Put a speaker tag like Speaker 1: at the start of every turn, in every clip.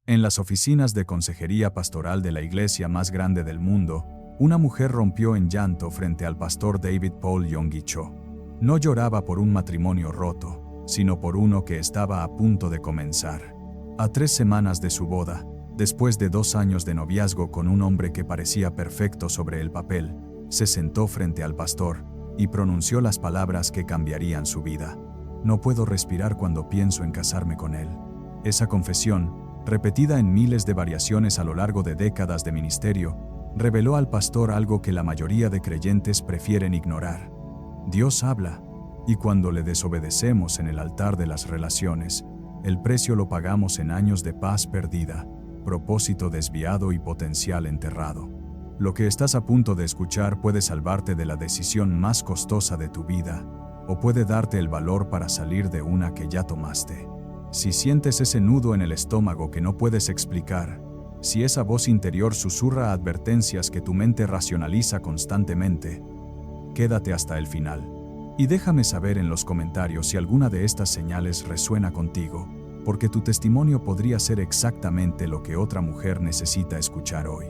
Speaker 1: En las oficinas de consejería pastoral de la iglesia más grande del mundo, una mujer rompió en llanto frente al pastor David Paul Yonggi Cho. No lloraba por un matrimonio roto, sino por uno que estaba a punto de comenzar. A 3 semanas de su boda, después de 2 años de noviazgo con un hombre que parecía perfecto sobre el papel, se sentó frente al pastor y pronunció las palabras que cambiarían su vida. No puedo respirar cuando pienso en casarme con él. Esa confesión, repetida en miles de variaciones a lo largo de décadas de ministerio, reveló al pastor algo que la mayoría de creyentes prefieren ignorar. Dios habla, y cuando le desobedecemos en el altar de las relaciones, el precio lo pagamos en años de paz perdida, propósito desviado y potencial enterrado. Lo que estás a punto de escuchar puede salvarte de la decisión más costosa de tu vida, o puede darte el valor para salir de una que ya tomaste. Si sientes ese nudo en el estómago que no puedes explicar, si esa voz interior susurra advertencias que tu mente racionaliza constantemente, quédate hasta el final. Y déjame saber en los comentarios si alguna de estas señales resuena contigo, porque tu testimonio podría ser exactamente lo que otra mujer necesita escuchar hoy.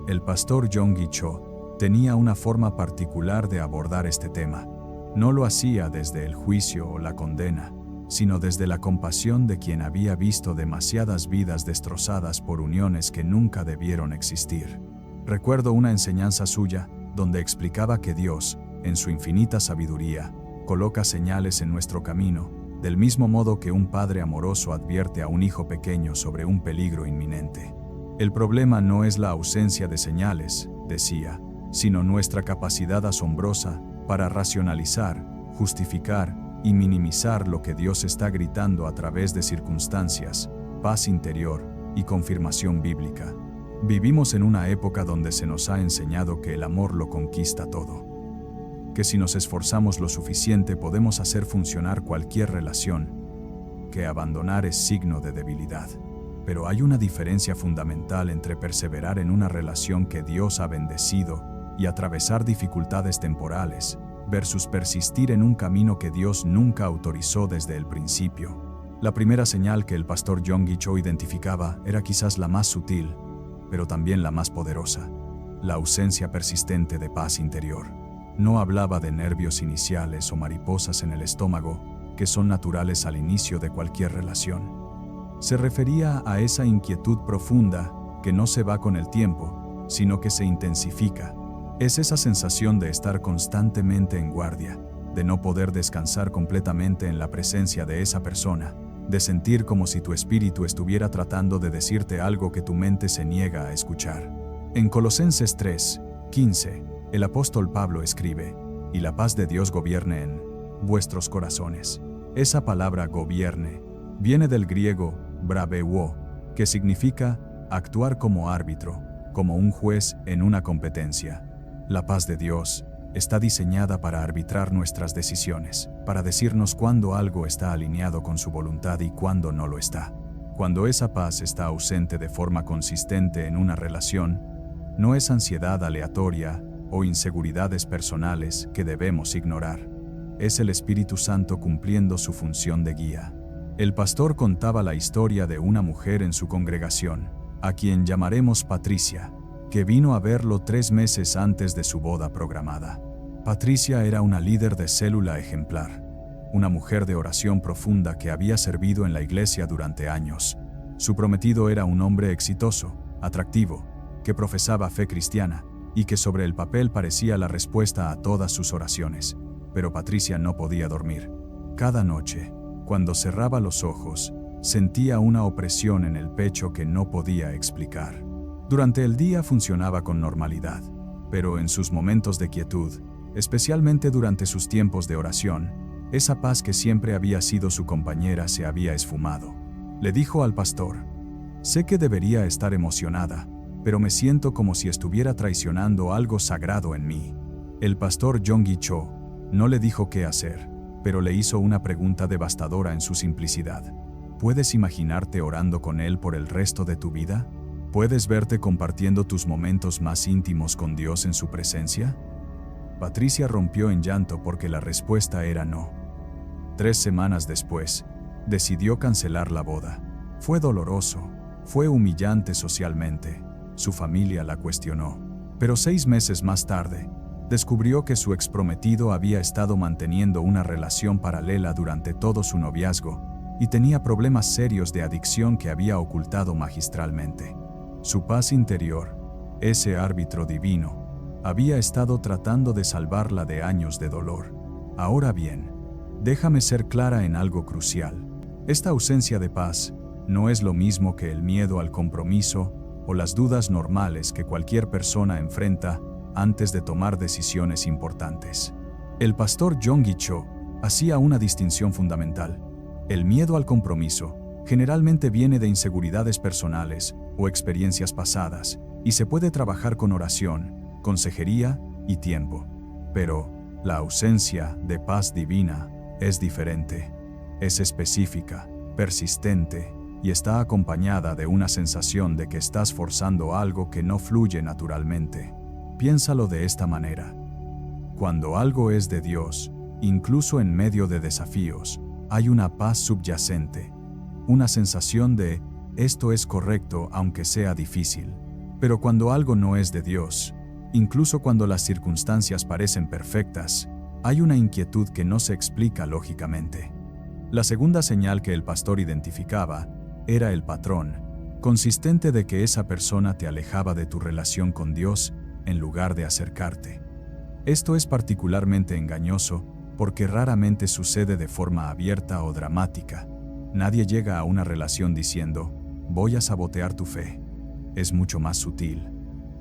Speaker 1: El pastor Yonggi Cho tenía una forma particular de abordar este tema. No lo hacía desde el juicio o la condena, sino desde la compasión de quien había visto demasiadas vidas destrozadas por uniones que nunca debieron existir. Recuerdo una enseñanza suya, donde explicaba que Dios, en su infinita sabiduría, coloca señales en nuestro camino, del mismo modo que un padre amoroso advierte a un hijo pequeño sobre un peligro inminente. El problema no es la ausencia de señales, decía, sino nuestra capacidad asombrosa para racionalizar, justificar y minimizar lo que Dios está gritando a través de circunstancias, paz interior y confirmación bíblica. Vivimos en una época donde se nos ha enseñado que el amor lo conquista todo. Que si nos esforzamos lo suficiente podemos hacer funcionar cualquier relación, que abandonar es signo de debilidad. Pero hay una diferencia fundamental entre perseverar en una relación que Dios ha bendecido y atravesar dificultades temporales, versus persistir en un camino que Dios nunca autorizó desde el principio. La primera señal que el pastor Yonggi Cho identificaba era quizás la más sutil, pero también la más poderosa: la ausencia persistente de paz interior. No hablaba de nervios iniciales o mariposas en el estómago, que son naturales al inicio de cualquier relación. Se refería a esa inquietud profunda que no se va con el tiempo, sino que se intensifica. Es esa sensación de estar constantemente en guardia, de no poder descansar completamente en la presencia de esa persona, de sentir como si tu espíritu estuviera tratando de decirte algo que tu mente se niega a escuchar. En Colosenses 3:15, el apóstol Pablo escribe: "Y la paz de Dios gobierne en vuestros corazones". Esa palabra gobierne viene del griego brabeuo, que significa actuar como árbitro, como un juez en una competencia. La paz de Dios está diseñada para arbitrar nuestras decisiones, para decirnos cuándo algo está alineado con su voluntad y cuándo no lo está. Cuando esa paz está ausente de forma consistente en una relación, no es ansiedad aleatoria o inseguridades personales que debemos ignorar. Es el Espíritu Santo cumpliendo su función de guía. El pastor contaba la historia de una mujer en su congregación, a quien llamaremos Patricia, que vino a verlo 3 meses antes de su boda programada. Patricia era una líder de célula ejemplar, una mujer de oración profunda que había servido en la iglesia durante años. Su prometido era un hombre exitoso, atractivo, que profesaba fe cristiana y que sobre el papel parecía la respuesta a todas sus oraciones. Pero Patricia no podía dormir. Cada noche, cuando cerraba los ojos, sentía una opresión en el pecho que no podía explicar. Durante el día funcionaba con normalidad, pero en sus momentos de quietud, especialmente durante sus tiempos de oración, esa paz que siempre había sido su compañera se había esfumado. Le dijo al pastor: "Sé que debería estar emocionada, pero me siento como si estuviera traicionando algo sagrado en mí". El pastor Yonggi Cho no le dijo qué hacer, pero le hizo una pregunta devastadora en su simplicidad. ¿Puedes imaginarte orando con él por el resto de tu vida? ¿Puedes verte compartiendo tus momentos más íntimos con Dios en su presencia? Patricia rompió en llanto porque la respuesta era no. 3 semanas después, decidió cancelar la boda. Fue doloroso, Fue humillante socialmente. Su familia la cuestionó. Pero 6 meses más tarde, descubrió que su exprometido había estado manteniendo una relación paralela durante todo su noviazgo y tenía problemas serios de adicción que había ocultado magistralmente. Su paz interior, ese árbitro divino, había estado tratando de salvarla de años de dolor. Ahora bien, déjame ser clara en algo crucial. Esta ausencia de paz no es lo mismo que el miedo al compromiso o las dudas normales que cualquier persona enfrenta antes de tomar decisiones importantes. El pastor Yonggi Cho hacía una distinción fundamental. El miedo al compromiso generalmente viene de inseguridades personales o experiencias pasadas y se puede trabajar con oración, consejería y tiempo. Pero la ausencia de paz divina es diferente. Es específica, persistente y está acompañada de una sensación de que estás forzando algo que no fluye naturalmente. Piénsalo de esta manera. Cuando algo es de Dios, incluso en medio de desafíos, hay una paz subyacente, una sensación de esto es correcto aunque sea difícil. Pero cuando algo no es de Dios, incluso cuando las circunstancias parecen perfectas, hay una inquietud que no se explica lógicamente. La segunda señal que el pastor identificaba era el patrón, consistente de que esa persona te alejaba de tu relación con Dios en lugar de acercarte. Esto es particularmente engañoso porque raramente sucede de forma abierta o dramática. Nadie llega a una relación diciendo, voy a sabotear tu fe. Es mucho más sutil.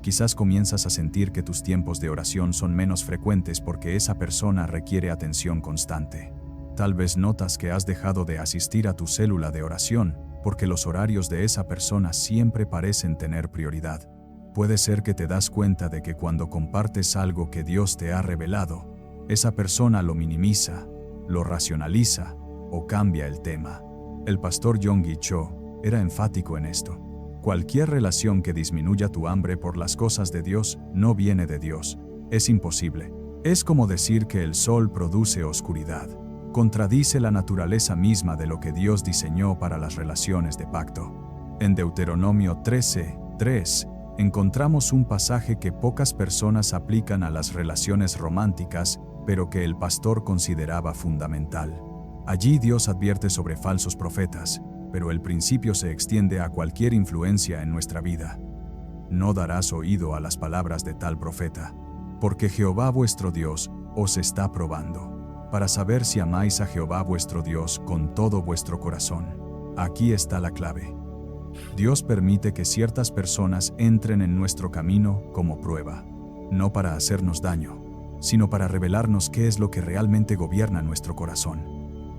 Speaker 1: Quizás comienzas a sentir que tus tiempos de oración son menos frecuentes porque esa persona requiere atención constante. Tal vez notas que has dejado de asistir a tu célula de oración porque los horarios de esa persona siempre parecen tener prioridad. Puede ser que te das cuenta de que cuando compartes algo que Dios te ha revelado, esa persona lo minimiza, lo racionaliza o cambia el tema. El pastor Yonggi Cho era enfático en esto. Cualquier relación que disminuya tu hambre por las cosas de Dios no viene de Dios. Es imposible. Es como decir que el sol produce oscuridad. Contradice la naturaleza misma de lo que Dios diseñó para las relaciones de pacto. En Deuteronomio 13:3 encontramos un pasaje que pocas personas aplican a las relaciones románticas, pero que el pastor consideraba fundamental. Allí Dios advierte sobre falsos profetas, pero el principio se extiende a cualquier influencia en nuestra vida. No darás oído a las palabras de tal profeta, porque Jehová vuestro Dios os está probando, para saber si amáis a Jehová vuestro Dios con todo vuestro corazón. Aquí está la clave. Dios permite que ciertas personas entren en nuestro camino como prueba, no para hacernos daño, sino para revelarnos qué es lo que realmente gobierna nuestro corazón.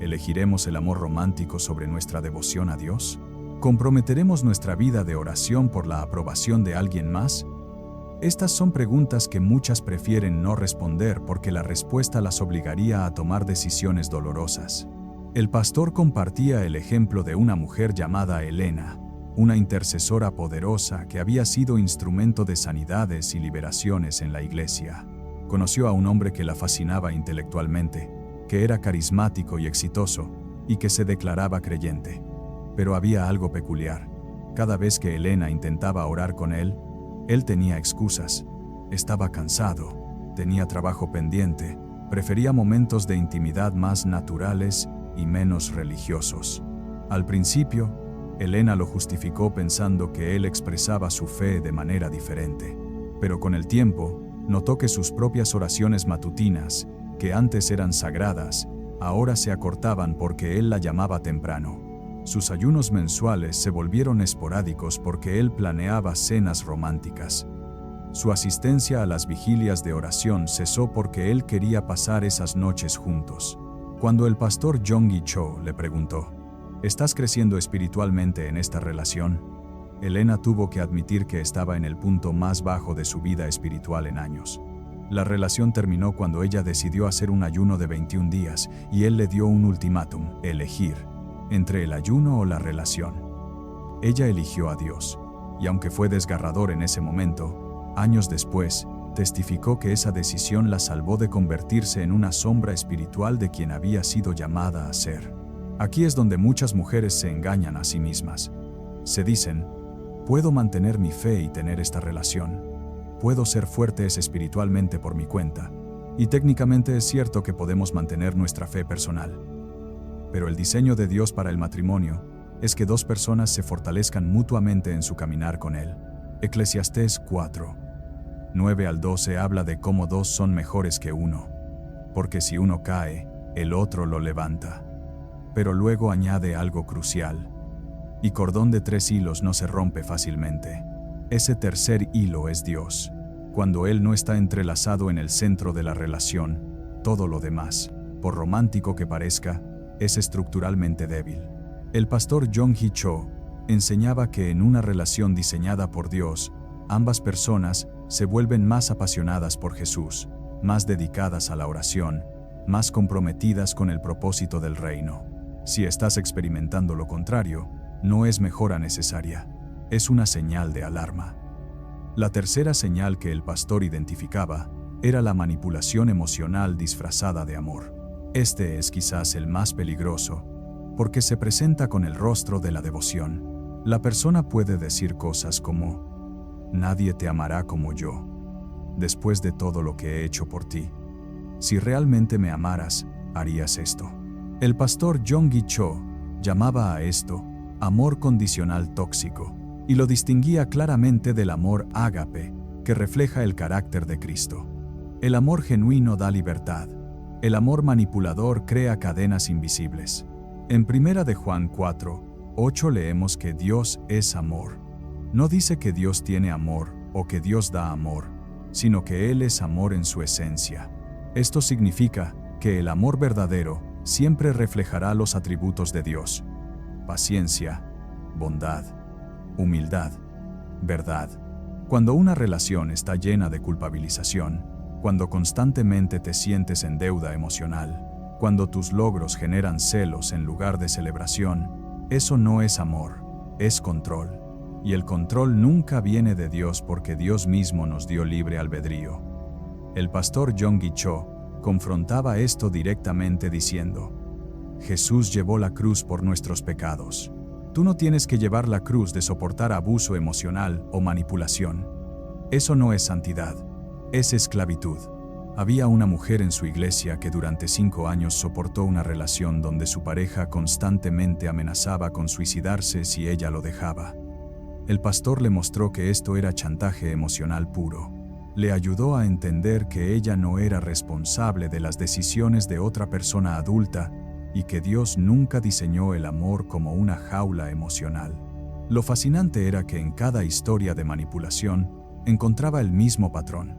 Speaker 1: ¿Elegiremos el amor romántico sobre nuestra devoción a Dios? ¿Comprometeremos nuestra vida de oración por la aprobación de alguien más? Estas son preguntas que muchas prefieren no responder porque la respuesta las obligaría a tomar decisiones dolorosas. El pastor compartía el ejemplo de una mujer llamada Elena, una intercesora poderosa que había sido instrumento de sanidades y liberaciones en la iglesia. Conoció a un hombre que la fascinaba intelectualmente, que era carismático y exitoso, y que se declaraba creyente. Pero había algo peculiar. Cada vez que Elena intentaba orar con él tenía excusas. Estaba cansado, tenía trabajo pendiente, prefería momentos de intimidad más naturales y menos religiosos. Al principio, Elena lo justificó pensando que él expresaba su fe de manera diferente. Pero con el tiempo, notó que sus propias oraciones matutinas, que antes eran sagradas, ahora se acortaban porque él la llamaba temprano. Sus ayunos mensuales se volvieron esporádicos porque él planeaba cenas románticas. Su asistencia a las vigilias de oración cesó porque él quería pasar esas noches juntos. Cuando el pastor Yonggi Cho le preguntó, ¿estás creciendo espiritualmente en esta relación? Elena tuvo que admitir que estaba en el punto más bajo de su vida espiritual en años. La relación terminó cuando ella decidió hacer un ayuno de 21 días y él le dio un ultimátum, elegir entre el ayuno o la relación. Ella eligió a Dios, y aunque fue desgarrador en ese momento, años después, testificó que esa decisión la salvó de convertirse en una sombra espiritual de quien había sido llamada a ser. Aquí es donde muchas mujeres se engañan a sí mismas. Se dicen, puedo mantener mi fe y tener esta relación. Puedo ser fuertes espiritualmente por mi cuenta. Y técnicamente es cierto que podemos mantener nuestra fe personal. Pero el diseño de Dios para el matrimonio es que dos personas se fortalezcan mutuamente en su caminar con Él. Eclesiastés 4, 9 al 12 habla de cómo dos son mejores que uno. Porque si uno cae, el otro lo levanta. Pero luego añade algo crucial. Y cordón de 3 hilos no se rompe fácilmente. Ese tercer hilo es Dios. Cuando Él no está entrelazado en el centro de la relación, todo lo demás, por romántico que parezca, es estructuralmente débil. El pastor Yonggi Cho enseñaba que en una relación diseñada por Dios, ambas personas se vuelven más apasionadas por Jesús, más dedicadas a la oración, más comprometidas con el propósito del reino. Si estás experimentando lo contrario, no es mejora necesaria, es una señal de alarma. La tercera señal que el pastor identificaba era la manipulación emocional disfrazada de amor. Este es quizás el más peligroso, porque se presenta con el rostro de la devoción. La persona puede decir cosas como, nadie te amará como yo, después de todo lo que he hecho por ti. Si realmente me amaras, harías esto. El pastor Yonggi Cho llamaba a esto amor condicional tóxico, y lo distinguía claramente del amor ágape, que refleja el carácter de Cristo. El amor genuino da libertad. El amor manipulador crea cadenas invisibles. En 1 de Juan 4, 8 leemos que Dios es amor. No dice que Dios tiene amor o que Dios da amor, sino que Él es amor en su esencia. Esto significa que el amor verdadero siempre reflejará los atributos de Dios: paciencia, bondad, humildad, verdad. Cuando una relación está llena de culpabilización, cuando constantemente te sientes en deuda emocional, cuando tus logros generan celos en lugar de celebración, eso no es amor, es control. Y el control nunca viene de Dios porque Dios mismo nos dio libre albedrío. El pastor Yonggi Cho confrontaba esto directamente diciendo, Jesús llevó la cruz por nuestros pecados. Tú no tienes que llevar la cruz de soportar abuso emocional o manipulación. Eso no es santidad, es esclavitud. Había una mujer en su iglesia que durante 5 años soportó una relación donde su pareja constantemente amenazaba con suicidarse si ella lo dejaba. El pastor le mostró que esto era chantaje emocional puro. Le ayudó a entender que ella no era responsable de las decisiones de otra persona adulta y que Dios nunca diseñó el amor como una jaula emocional. Lo fascinante era que en cada historia de manipulación encontraba el mismo patrón.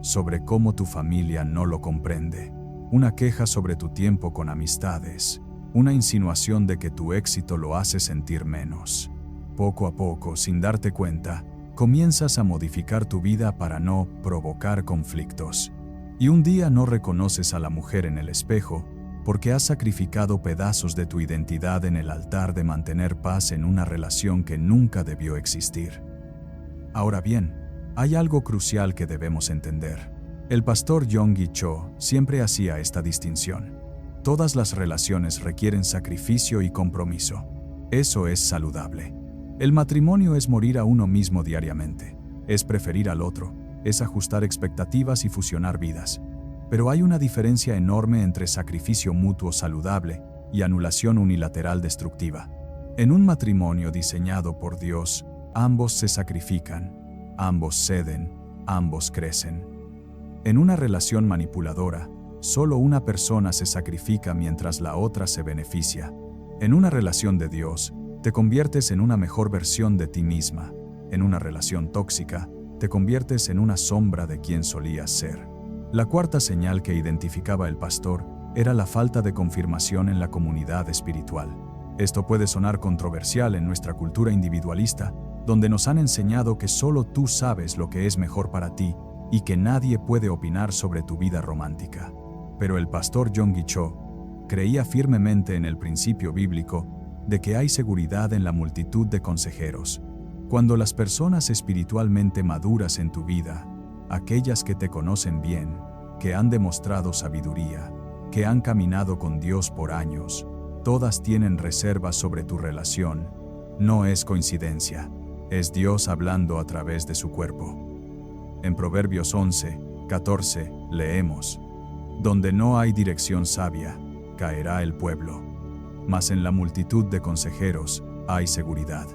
Speaker 1: Sobre cómo tu familia no lo comprende, una queja sobre tu tiempo con amistades, una insinuación de que tu éxito lo hace sentir menos. Poco a poco, sin darte cuenta, comienzas a modificar tu vida para no provocar conflictos. Y un día no reconoces a la mujer en el espejo porque has sacrificado pedazos de tu identidad en el altar de mantener paz en una relación que nunca debió existir. Ahora bien, hay algo crucial que debemos entender. El pastor Yonggi Cho siempre hacía esta distinción. Todas las relaciones requieren sacrificio y compromiso. Eso es saludable. El matrimonio es morir a uno mismo diariamente, es preferir al otro, es ajustar expectativas y fusionar vidas. Pero hay una diferencia enorme entre sacrificio mutuo saludable y anulación unilateral destructiva. En un matrimonio diseñado por Dios, ambos se sacrifican, ambos ceden, ambos crecen. En una relación manipuladora, solo una persona se sacrifica mientras la otra se beneficia. En una relación de Dios, te conviertes en una mejor versión de ti misma. En una relación tóxica, te conviertes en una sombra de quien solías ser. La cuarta señal que identificaba el pastor era la falta de confirmación en la comunidad espiritual. Esto puede sonar controversial en nuestra cultura individualista, donde nos han enseñado que solo tú sabes lo que es mejor para ti y que nadie puede opinar sobre tu vida romántica. Pero el pastor Yonggi Cho creía firmemente en el principio bíblico de que hay seguridad en la multitud de consejeros. Cuando las personas espiritualmente maduras en tu vida, aquellas que te conocen bien, que han demostrado sabiduría, que han caminado con Dios por años, todas tienen reservas sobre tu relación No es coincidencia. Es Dios hablando a través de su cuerpo. En Proverbios 11:14 leemos: Donde no hay dirección sabia, caerá el pueblo, mas en la multitud de consejeros hay seguridad.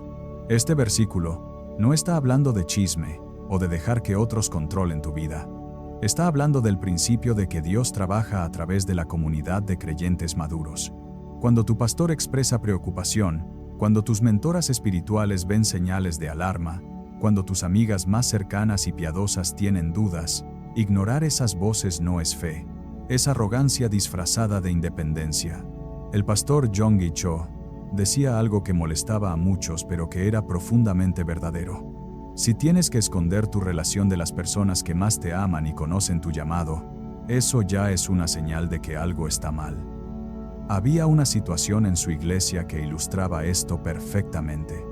Speaker 1: Este versículo no está hablando de chisme o de dejar que otros controlen tu vida. Está hablando del principio de que Dios trabaja a través de la comunidad de creyentes maduros. Cuando tu pastor expresa preocupación, cuando tus mentoras espirituales ven señales de alarma, cuando tus amigas más cercanas y piadosas tienen dudas, ignorar esas voces no es fe. Es arrogancia disfrazada de independencia. El pastor Yonggi Cho decía algo que molestaba a muchos, pero que era profundamente verdadero. Si tienes que esconder tu relación de las personas que más te aman y conocen tu llamado, eso ya es una señal de que algo está mal. Había una situación en su iglesia que ilustraba esto perfectamente.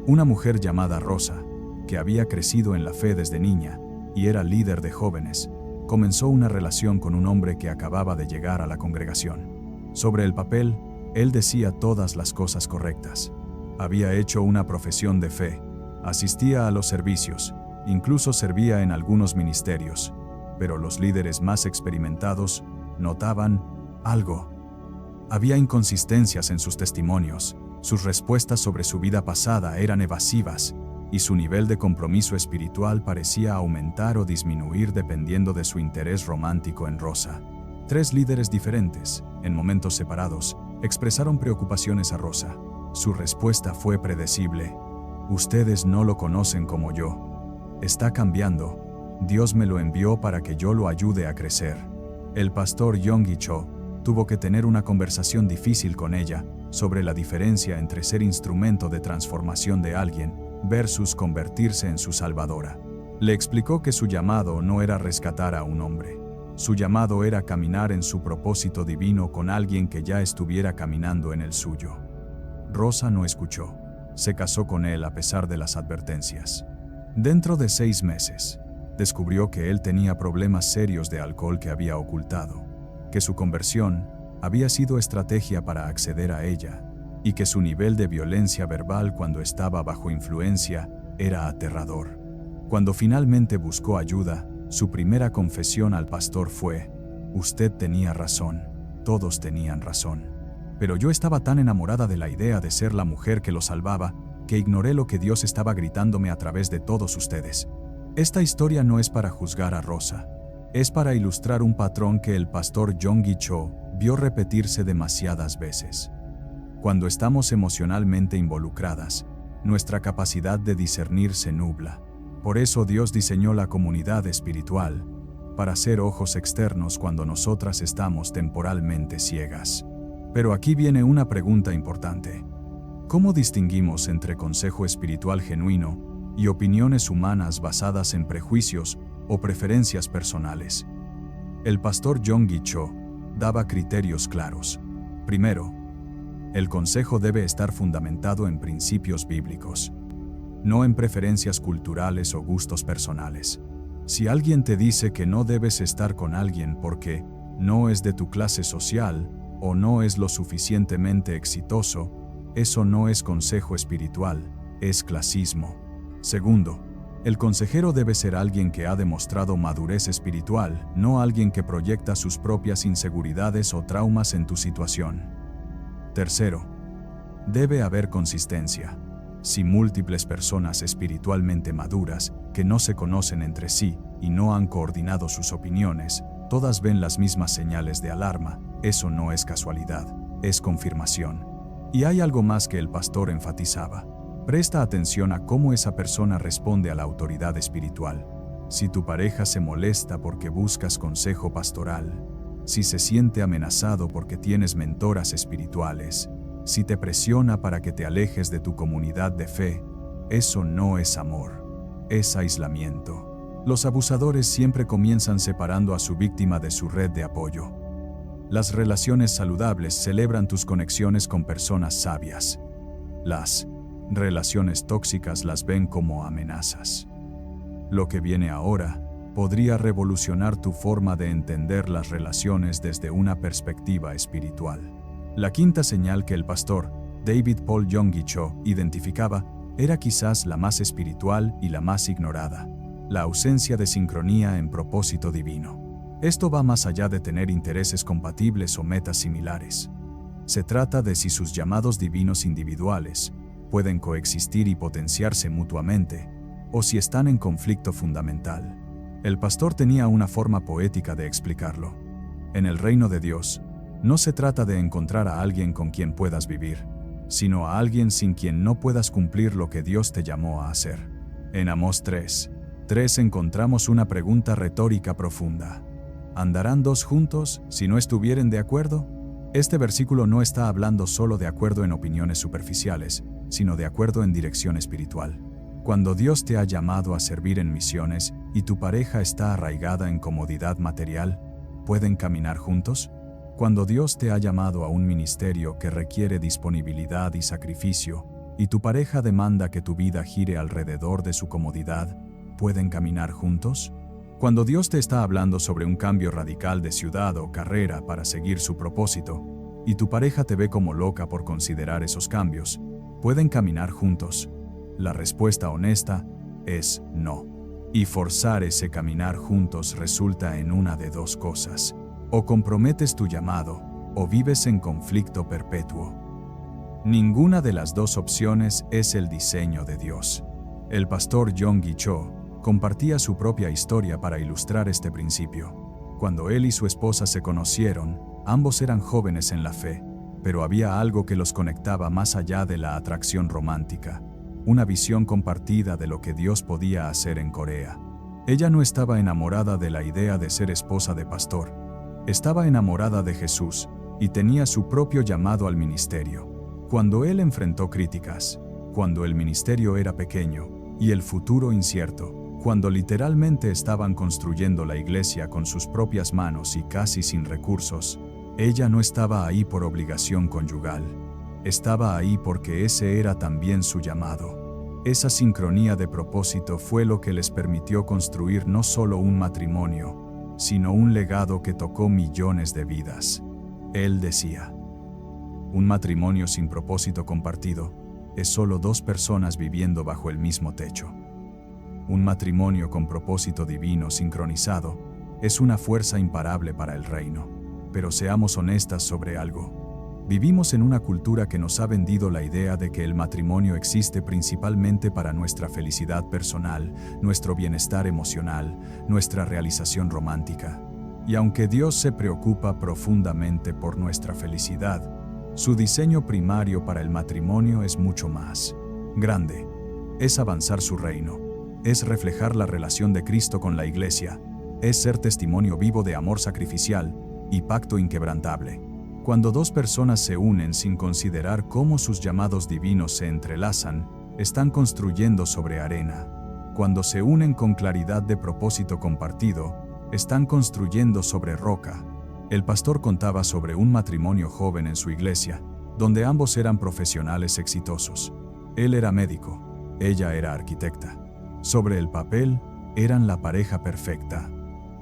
Speaker 1: Una mujer llamada Rosa, que había crecido en la fe desde niña y era líder de jóvenes, comenzó una relación con un hombre que acababa de llegar a la congregación. Sobre el papel, él decía todas las cosas correctas. Había hecho una profesión de fe, asistía a los servicios, incluso servía en algunos ministerios, pero los líderes más experimentados notaban algo. Había inconsistencias en sus testimonios, sus respuestas sobre su vida pasada eran evasivas, y su nivel de compromiso espiritual parecía aumentar o disminuir dependiendo de su interés romántico en Rosa. 3 líderes diferentes, en momentos separados, expresaron preocupaciones a Rosa. Su respuesta fue predecible: ustedes no lo conocen como yo. Está cambiando. Dios me lo envió para que yo lo ayude a crecer. El pastor Yonggi Cho tuvo que tener una conversación difícil con ella sobre la diferencia entre ser instrumento de transformación de alguien versus convertirse en su salvadora. Le explicó que su llamado no era rescatar a un hombre. Su llamado era caminar en su propósito divino con alguien que ya estuviera caminando en el suyo. Rosa no escuchó. Se casó con él a pesar de las advertencias. Dentro de 6 meses, descubrió que él tenía problemas serios de alcohol que había ocultado, que su conversión había sido estrategia para acceder a ella, y que su nivel de violencia verbal cuando estaba bajo influencia era aterrador. Cuando finalmente buscó ayuda, su primera confesión al pastor fue: usted tenía razón, todos tenían razón. Pero yo estaba tan enamorada de la idea de ser la mujer que lo salvaba, que ignoré lo que Dios estaba gritándome a través de todos ustedes. Esta historia no es para juzgar a Rosa. Es para ilustrar un patrón que el pastor Yonggi Cho vio repetirse demasiadas veces. Cuando estamos emocionalmente involucradas, nuestra capacidad de discernir se nubla. Por eso Dios diseñó la comunidad espiritual, para ser ojos externos cuando nosotras estamos temporalmente ciegas. Pero aquí viene una pregunta importante. ¿Cómo distinguimos entre consejo espiritual genuino y opiniones humanas basadas en prejuicios o preferencias personales? El pastor Yonggi Cho daba criterios claros. Primero, el consejo debe estar fundamentado en principios bíblicos, no en preferencias culturales o gustos personales. Si alguien te dice que no debes estar con alguien porque no es de tu clase social o no es lo suficientemente exitoso, eso no es consejo espiritual, es clasismo. Segundo, el consejero debe ser alguien que ha demostrado madurez espiritual, no alguien que proyecta sus propias inseguridades o traumas en tu situación. Tercero, debe haber consistencia. Si múltiples personas espiritualmente maduras, que no se conocen entre sí y no han coordinado sus opiniones, todas ven las mismas señales de alarma, eso no es casualidad, es confirmación. Y hay algo más que el pastor enfatizaba. Presta atención a cómo esa persona responde a la autoridad espiritual. Si tu pareja se molesta porque buscas consejo pastoral, si se siente amenazado porque tienes mentoras espirituales, si te presiona para que te alejes de tu comunidad de fe, eso no es amor, es aislamiento. Los abusadores siempre comienzan separando a su víctima de su red de apoyo. Las relaciones saludables celebran tus conexiones con personas sabias. Las relaciones tóxicas las ven como amenazas. Lo que viene ahora podría revolucionar tu forma de entender las relaciones desde una perspectiva espiritual. La quinta señal que el pastor David Paul Yonggi Cho identificaba, era quizás la más espiritual y la más ignorada: la ausencia de sincronía en propósito divino. Esto va más allá de tener intereses compatibles o metas similares. Se trata de si sus llamados divinos individuales pueden coexistir y potenciarse mutuamente, o si están en conflicto fundamental. El pastor tenía una forma poética de explicarlo. En el reino de Dios, no se trata de encontrar a alguien con quien puedas vivir, sino a alguien sin quien no puedas cumplir lo que Dios te llamó a hacer. En Amós 3:3 encontramos una pregunta retórica profunda. ¿Andarán dos juntos si no estuvieren de acuerdo? Este versículo no está hablando solo de acuerdo en opiniones superficiales, sino de acuerdo en dirección espiritual. Cuando Dios te ha llamado a servir en misiones y tu pareja está arraigada en comodidad material, ¿pueden caminar juntos? Cuando Dios te ha llamado a un ministerio que requiere disponibilidad y sacrificio, y tu pareja demanda que tu vida gire alrededor de su comodidad, ¿pueden caminar juntos? Cuando Dios te está hablando sobre un cambio radical de ciudad o carrera para seguir su propósito, y tu pareja te ve como loca por considerar esos cambios, ¿pueden caminar juntos? La respuesta honesta es no. Y forzar ese caminar juntos resulta en una de dos cosas: o comprometes tu llamado, o vives en conflicto perpetuo. Ninguna de las dos opciones es el diseño de Dios. El pastor Yonggi Cho compartía su propia historia para ilustrar este principio. Cuando él y su esposa se conocieron, ambos eran jóvenes en la fe, pero había algo que los conectaba más allá de la atracción romántica: una visión compartida de lo que Dios podía hacer en Corea. Ella no estaba enamorada de la idea de ser esposa de pastor. Estaba enamorada de Jesús y tenía su propio llamado al ministerio. Cuando él enfrentó críticas, cuando el ministerio era pequeño y el futuro incierto, cuando literalmente estaban construyendo la iglesia con sus propias manos y casi sin recursos, ella no estaba ahí por obligación conyugal. Estaba ahí porque ese era también su llamado. Esa sincronía de propósito fue lo que les permitió construir no solo un matrimonio, sino un legado que tocó millones de vidas. Él decía: un matrimonio sin propósito compartido es solo dos personas viviendo bajo el mismo techo. Un matrimonio con propósito divino sincronizado es una fuerza imparable para el reino. Pero seamos honestas sobre algo. Vivimos en una cultura que nos ha vendido la idea de que el matrimonio existe principalmente para nuestra felicidad personal, nuestro bienestar emocional, nuestra realización romántica. Y aunque Dios se preocupa profundamente por nuestra felicidad, su diseño primario para el matrimonio es mucho más grande. Es avanzar su reino. Es reflejar la relación de Cristo con la iglesia. Es ser testimonio vivo de amor sacrificial y pacto inquebrantable. Cuando dos personas se unen sin considerar cómo sus llamados divinos se entrelazan, están construyendo sobre arena. Cuando se unen con claridad de propósito compartido, están construyendo sobre roca. El pastor contaba sobre un matrimonio joven en su iglesia, donde ambos eran profesionales exitosos. Él era médico, ella era arquitecta. Sobre el papel, eran la pareja perfecta.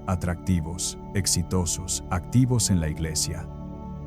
Speaker 1: Atractivos, exitosos, activos en la iglesia.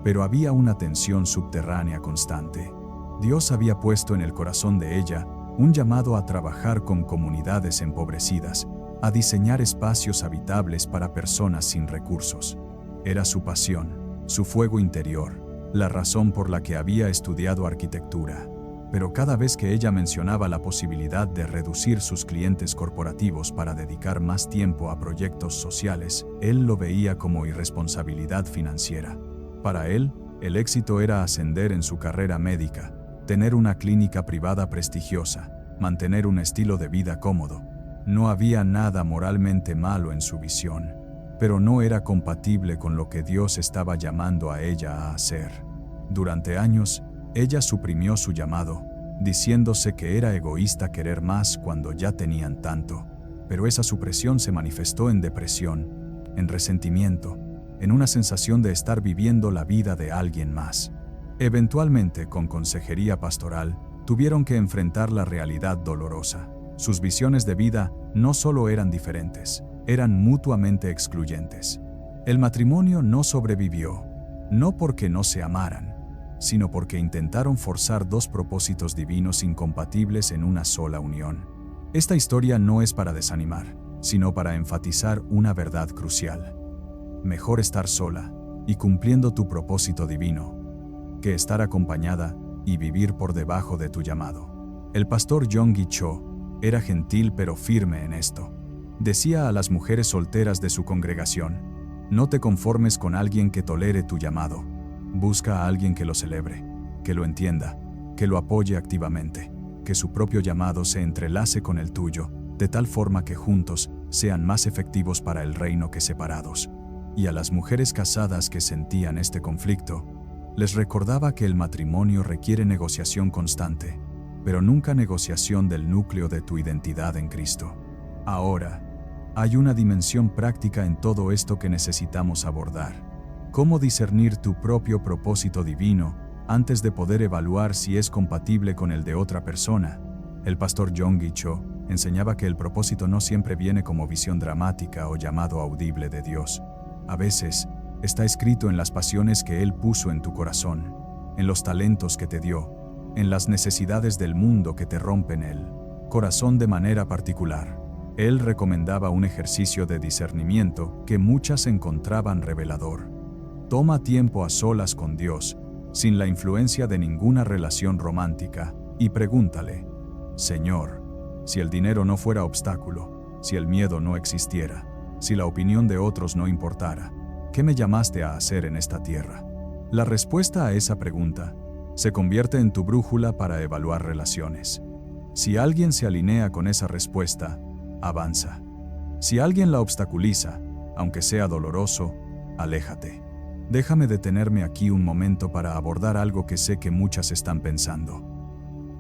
Speaker 1: Pero había una tensión subterránea constante. Dios había puesto en el corazón de ella un llamado a trabajar con comunidades empobrecidas, a diseñar espacios habitables para personas sin recursos. Era su pasión, su fuego interior, la razón por la que había estudiado arquitectura. Pero cada vez que ella mencionaba la posibilidad de reducir sus clientes corporativos para dedicar más tiempo a proyectos sociales, él lo veía como irresponsabilidad financiera. Para él, el éxito era ascender en su carrera médica, tener una clínica privada prestigiosa, mantener un estilo de vida cómodo. No había nada moralmente malo en su visión, pero no era compatible con lo que Dios estaba llamando a ella a hacer. Durante años, ella suprimió su llamado, diciéndose que era egoísta querer más cuando ya tenían tanto. Pero esa supresión se manifestó en depresión, en resentimiento, en una sensación de estar viviendo la vida de alguien más. Eventualmente, con consejería pastoral, tuvieron que enfrentar la realidad dolorosa. Sus visiones de vida no solo eran diferentes, eran mutuamente excluyentes. El matrimonio no sobrevivió, no porque no se amaran, sino porque intentaron forzar dos propósitos divinos incompatibles en una sola unión. Esta historia no es para desanimar, sino para enfatizar una verdad crucial. Mejor estar sola y cumpliendo tu propósito divino, que estar acompañada y vivir por debajo de tu llamado. El pastor Yonggi Cho era gentil pero firme en esto. Decía a las mujeres solteras de su congregación: no te conformes con alguien que tolere tu llamado. Busca a alguien que lo celebre, que lo entienda, que lo apoye activamente, que su propio llamado se entrelace con el tuyo, de tal forma que juntos sean más efectivos para el reino que separados. Y a las mujeres casadas que sentían este conflicto, les recordaba que el matrimonio requiere negociación constante, pero nunca negociación del núcleo de tu identidad en Cristo. Ahora, hay una dimensión práctica en todo esto que necesitamos abordar. ¿Cómo discernir tu propio propósito divino antes de poder evaluar si es compatible con el de otra persona? El pastor Yonggi Cho enseñaba que el propósito no siempre viene como visión dramática o llamado audible de Dios. A veces, está escrito en las pasiones que Él puso en tu corazón, en los talentos que te dio, en las necesidades del mundo que te rompen el corazón de manera particular. Él recomendaba un ejercicio de discernimiento que muchas encontraban revelador. Toma tiempo a solas con Dios, sin la influencia de ninguna relación romántica, y pregúntale: Señor, si el dinero no fuera obstáculo, si el miedo no existiera, si la opinión de otros no importara, ¿qué me llamaste a hacer en esta tierra? La respuesta a esa pregunta se convierte en tu brújula para evaluar relaciones. Si alguien se alinea con esa respuesta, avanza. Si alguien la obstaculiza, aunque sea doloroso, aléjate. Déjame detenerme aquí un momento para abordar algo que sé que muchas están pensando.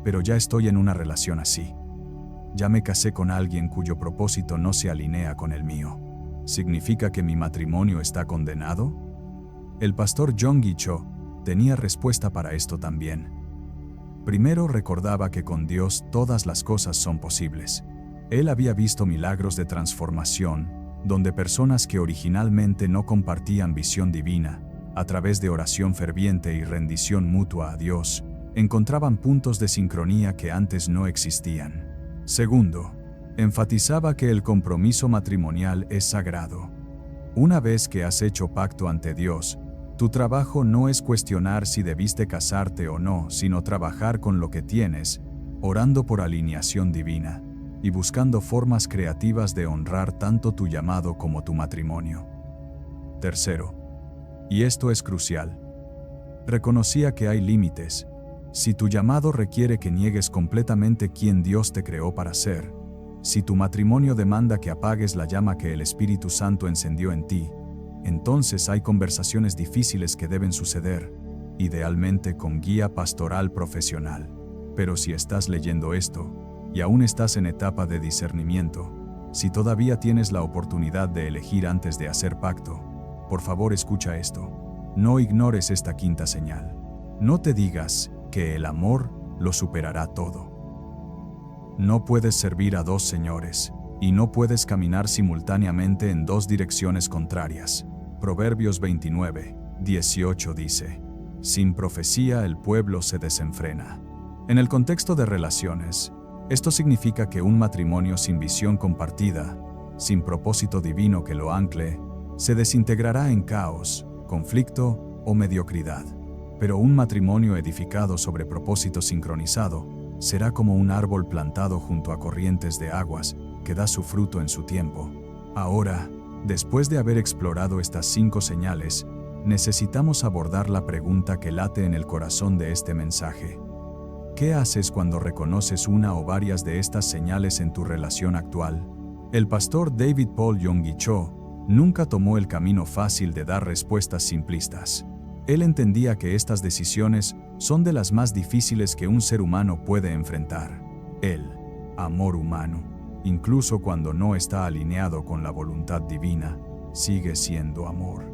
Speaker 1: Pero ya estoy en una relación así. Ya me casé con alguien cuyo propósito no se alinea con el mío. ¿Significa que mi matrimonio está condenado? El pastor Yonggi Cho tenía respuesta para esto también. Primero recordaba que con Dios todas las cosas son posibles. Él había visto milagros de transformación, donde personas que originalmente no compartían visión divina, a través de oración ferviente y rendición mutua a Dios, encontraban puntos de sincronía que antes no existían. Segundo, enfatizaba que el compromiso matrimonial es sagrado. Una vez que has hecho pacto ante Dios, tu trabajo no es cuestionar si debiste casarte o no, sino trabajar con lo que tienes, orando por alineación divina y buscando formas creativas de honrar tanto tu llamado como tu matrimonio. Tercero, y esto es crucial, reconocía que hay límites. Si tu llamado requiere que niegues completamente quién Dios te creó para ser, si tu matrimonio demanda que apagues la llama que el Espíritu Santo encendió en ti, entonces hay conversaciones difíciles que deben suceder, idealmente con guía pastoral profesional. Pero si estás leyendo esto, y aún estás en etapa de discernimiento, si todavía tienes la oportunidad de elegir antes de hacer pacto, por favor escucha esto. No ignores esta quinta señal. No te digas que el amor lo superará todo. No puedes servir a dos señores, y no puedes caminar simultáneamente en dos direcciones contrarias. Proverbios 29:18 dice: sin profecía el pueblo se desenfrena. En el contexto de relaciones, esto significa que un matrimonio sin visión compartida, sin propósito divino que lo ancle, se desintegrará en caos, conflicto o mediocridad. Pero un matrimonio edificado sobre propósito sincronizado será como un árbol plantado junto a corrientes de aguas que da su fruto en su tiempo. Ahora, después de haber explorado estas 5 señales, necesitamos abordar la pregunta que late en el corazón de este mensaje. ¿Qué haces cuando reconoces una o varias de estas señales en tu relación actual? El pastor David Paul Yonggi Cho nunca tomó el camino fácil de dar respuestas simplistas. Él entendía que estas decisiones son de las más difíciles que un ser humano puede enfrentar. El amor humano, incluso cuando no está alineado con la voluntad divina, sigue siendo amor.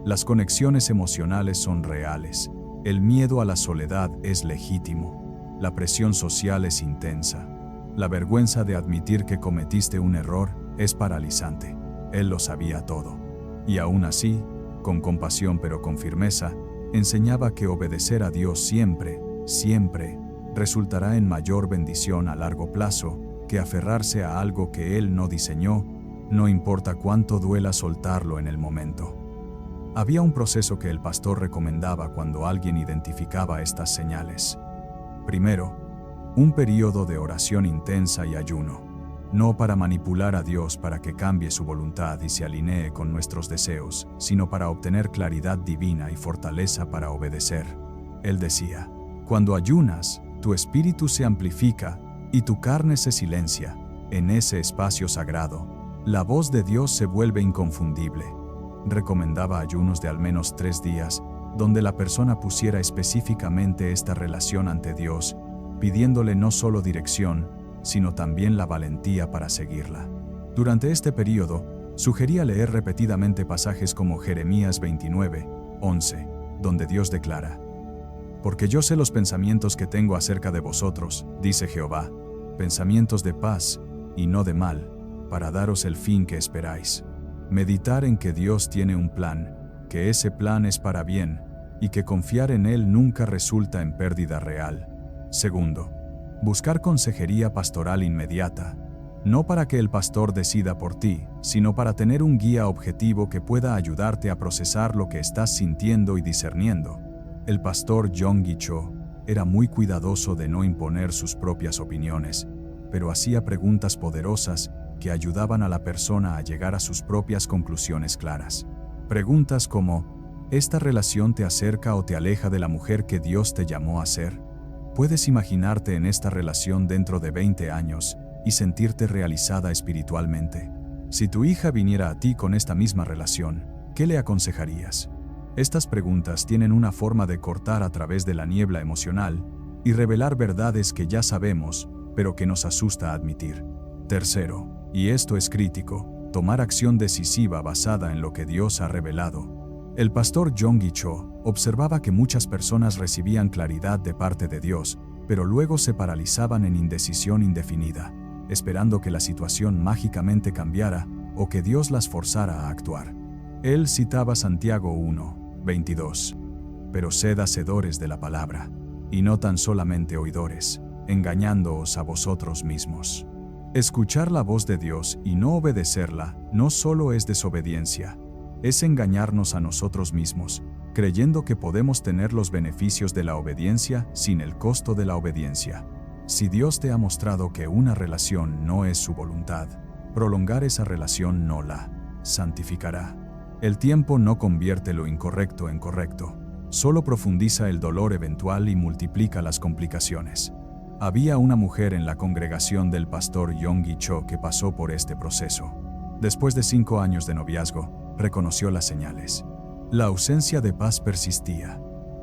Speaker 1: Las conexiones emocionales son reales. El miedo a la soledad es legítimo. La presión social es intensa. La vergüenza de admitir que cometiste un error es paralizante. Él lo sabía todo. Y aún así, con compasión pero con firmeza, Enseñaba que obedecer a Dios siempre, siempre, resultará en mayor bendición a largo plazo que aferrarse a algo que Él no diseñó, no importa cuánto duela soltarlo en el momento. Había un proceso que el pastor recomendaba cuando alguien identificaba estas señales. Primero, un período de oración intensa y ayuno, no para manipular a Dios para que cambie su voluntad y se alinee con nuestros deseos, sino para obtener claridad divina y fortaleza para obedecer. Él decía, cuando ayunas, tu espíritu se amplifica y tu carne se silencia. En ese espacio sagrado, la voz de Dios se vuelve inconfundible. Recomendaba ayunos de al menos 3 días, donde la persona pusiera específicamente esta relación ante Dios, pidiéndole no solo dirección, sino también la valentía para seguirla. Durante este periodo, sugería leer repetidamente pasajes como Jeremías 29:11, donde Dios declara: porque yo sé los pensamientos que tengo acerca de vosotros, dice Jehová, pensamientos de paz y no de mal, para daros el fin que esperáis. Meditar en que Dios tiene un plan, que ese plan es para bien, y que confiar en Él nunca resulta en pérdida real. Segundo, buscar consejería pastoral inmediata, no para que el pastor decida por ti, sino para tener un guía objetivo que pueda ayudarte a procesar lo que estás sintiendo y discerniendo. El pastor Yonggi Cho era muy cuidadoso de no imponer sus propias opiniones, pero hacía preguntas poderosas que ayudaban a la persona a llegar a sus propias conclusiones claras. Preguntas como: ¿esta relación te acerca o te aleja de la mujer que Dios te llamó a ser? ¿Puedes imaginarte en esta relación dentro de 20 años y sentirte realizada espiritualmente? Si tu hija viniera a ti con esta misma relación, ¿qué le aconsejarías? Estas preguntas tienen una forma de cortar a través de la niebla emocional y revelar verdades que ya sabemos, pero que nos asusta admitir. Tercero, y esto es crítico, tomar acción decisiva basada en lo que Dios ha revelado. El pastor Yonggi Cho observaba que muchas personas recibían claridad de parte de Dios, pero luego se paralizaban en indecisión indefinida, esperando que la situación mágicamente cambiara o que Dios las forzara a actuar. Él citaba Santiago 1:22. Pero sed hacedores de la palabra, y no tan solamente oidores, engañándoos a vosotros mismos. Escuchar la voz de Dios y no obedecerla no solo es desobediencia, es engañarnos a nosotros mismos, creyendo que podemos tener los beneficios de la obediencia sin el costo de la obediencia. Si Dios te ha mostrado que una relación no es su voluntad, prolongar esa relación no la santificará. El tiempo no convierte lo incorrecto en correcto, solo profundiza el dolor eventual y multiplica las complicaciones. Había una mujer en la congregación del pastor Yonggi Cho que pasó por este proceso. Después de 5 años de noviazgo, reconoció las señales. La ausencia de paz persistía.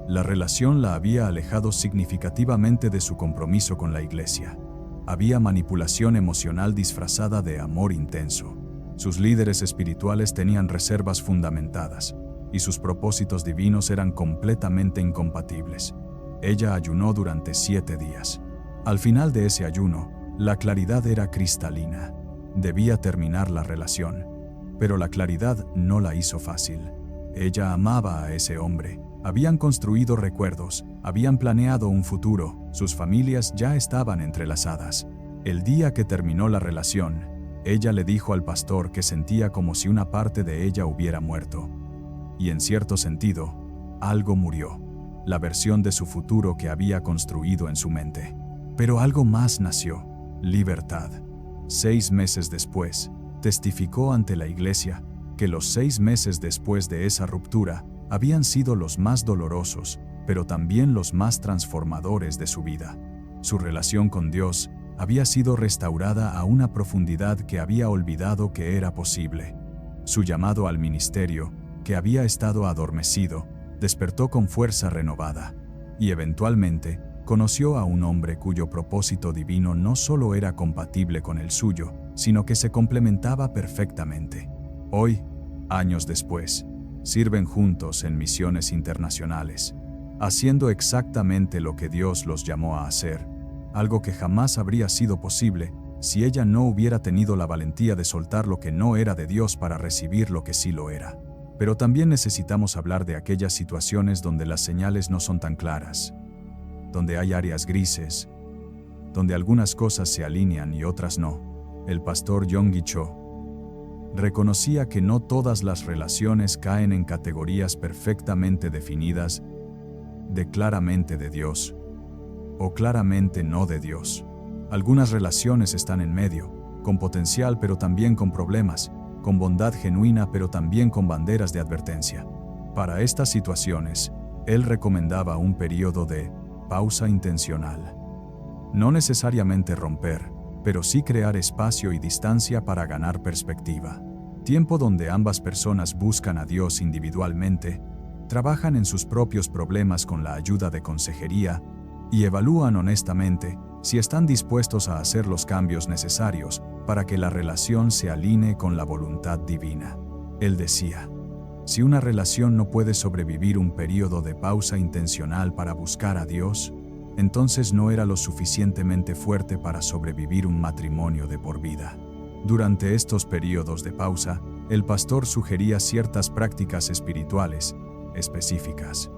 Speaker 1: La relación la había alejado significativamente de su compromiso con la iglesia. Había manipulación emocional disfrazada de amor intenso. Sus líderes espirituales tenían reservas fundamentadas, y sus propósitos divinos eran completamente incompatibles. Ella ayunó durante 7 días. Al final de ese ayuno, la claridad era cristalina. Debía terminar la relación, pero la claridad no la hizo fácil. Ella amaba a ese hombre, habían construido recuerdos, habían planeado un futuro, sus familias ya estaban entrelazadas. El día que terminó la relación, ella le dijo al pastor que sentía como si una parte de ella hubiera muerto. Y en cierto sentido, algo murió, la versión de su futuro que había construido en su mente. Pero algo más nació: libertad. 6 meses después, testificó ante la iglesia que los 6 meses después de esa ruptura habían sido los más dolorosos, pero también los más transformadores de su vida. Su relación con Dios había sido restaurada a una profundidad que había olvidado que era posible. Su llamado al ministerio, que había estado adormecido, despertó con fuerza renovada, y eventualmente conoció a un hombre cuyo propósito divino no solo era compatible con el suyo, sino que se complementaba perfectamente. Hoy, años después, sirven juntos en misiones internacionales, haciendo exactamente lo que Dios los llamó a hacer, algo que jamás habría sido posible si ella no hubiera tenido la valentía de soltar lo que no era de Dios para recibir lo que sí lo era. Pero también necesitamos hablar de aquellas situaciones donde las señales no son tan claras, donde hay áreas grises, donde algunas cosas se alinean y otras no. El pastor Yonggi Cho reconocía que no todas las relaciones caen en categorías perfectamente definidas de claramente de Dios o claramente no de Dios. Algunas relaciones están en medio, con potencial pero también con problemas, con bondad genuina pero también con banderas de advertencia. Para estas situaciones, él recomendaba un periodo de pausa intencional. No necesariamente romper, pero sí crear espacio y distancia para ganar perspectiva. Tiempo donde ambas personas buscan a Dios individualmente, trabajan en sus propios problemas con la ayuda de consejería y evalúan honestamente si están dispuestos a hacer los cambios necesarios para que la relación se alinee con la voluntad divina. Él decía, si una relación no puede sobrevivir un periodo de pausa intencional para buscar a Dios, entonces no era lo suficientemente fuerte para sobrevivir un matrimonio de por vida. Durante estos periodos de pausa, el pastor sugería ciertas prácticas espirituales específicas.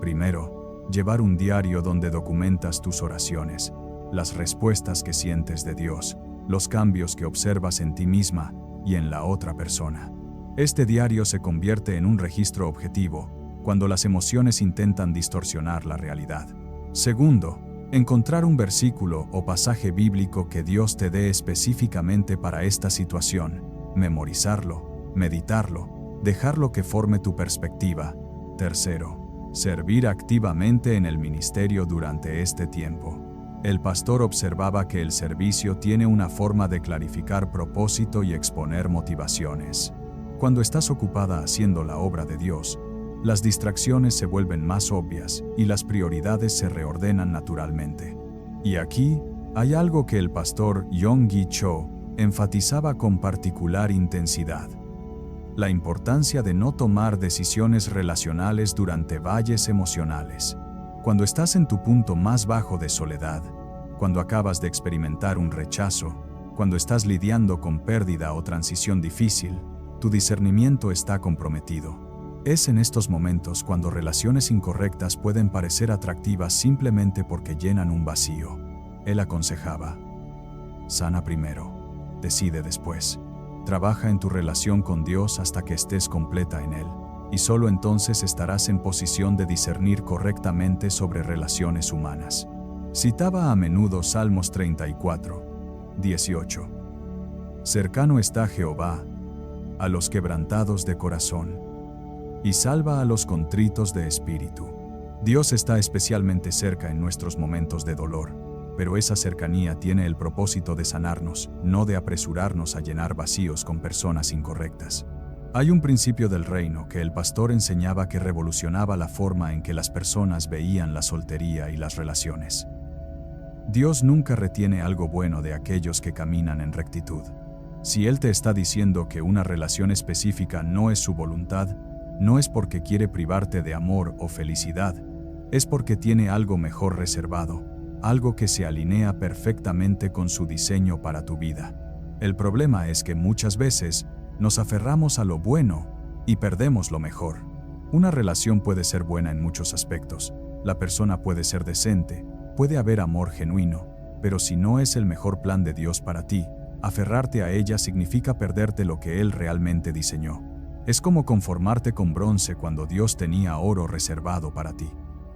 Speaker 1: Primero, llevar un diario donde documentas tus oraciones, las respuestas que sientes de Dios, los cambios que observas en ti misma y en la otra persona. Este diario se convierte en un registro objetivo cuando las emociones intentan distorsionar la realidad. Segundo, encontrar un versículo o pasaje bíblico que Dios te dé específicamente para esta situación, memorizarlo, meditarlo, dejarlo que forme tu perspectiva. Tercero, servir activamente en el ministerio durante este tiempo. El pastor observaba que el servicio tiene una forma de clarificar propósito y exponer motivaciones. Cuando estás ocupada haciendo la obra de Dios, las distracciones se vuelven más obvias y las prioridades se reordenan naturalmente. Y aquí hay algo que el pastor Yonggi Cho enfatizaba con particular intensidad: la importancia de no tomar decisiones relacionales durante valles emocionales. Cuando estás en tu punto más bajo de soledad, cuando acabas de experimentar un rechazo, cuando estás lidiando con pérdida o transición difícil, tu discernimiento está comprometido. Es en estos momentos cuando relaciones incorrectas pueden parecer atractivas simplemente porque llenan un vacío. Él aconsejaba: sana primero, decide después. Trabaja en tu relación con Dios hasta que estés completa en Él, y solo entonces estarás en posición de discernir correctamente sobre relaciones humanas. Citaba a menudo Salmos 34, 18. Cercano está Jehová a los quebrantados de corazón, y salva a los contritos de espíritu. Dios está especialmente cerca en nuestros momentos de dolor, pero esa cercanía tiene el propósito de sanarnos, no de apresurarnos a llenar vacíos con personas incorrectas. Hay un principio del reino que el pastor enseñaba que revolucionaba la forma en que las personas veían la soltería y las relaciones. Dios nunca retiene algo bueno de aquellos que caminan en rectitud. Si Él te está diciendo que una relación específica no es su voluntad, no es porque quiere privarte de amor o felicidad, es porque tiene algo mejor reservado, algo que se alinea perfectamente con su diseño para tu vida. El problema es que muchas veces nos aferramos a lo bueno y perdemos lo mejor. Una relación puede ser buena en muchos aspectos, la persona puede ser decente, puede haber amor genuino, pero si no es el mejor plan de Dios para ti, aferrarte a ella significa perderte lo que Él realmente diseñó. Es como conformarte con bronce cuando Dios tenía oro reservado para ti.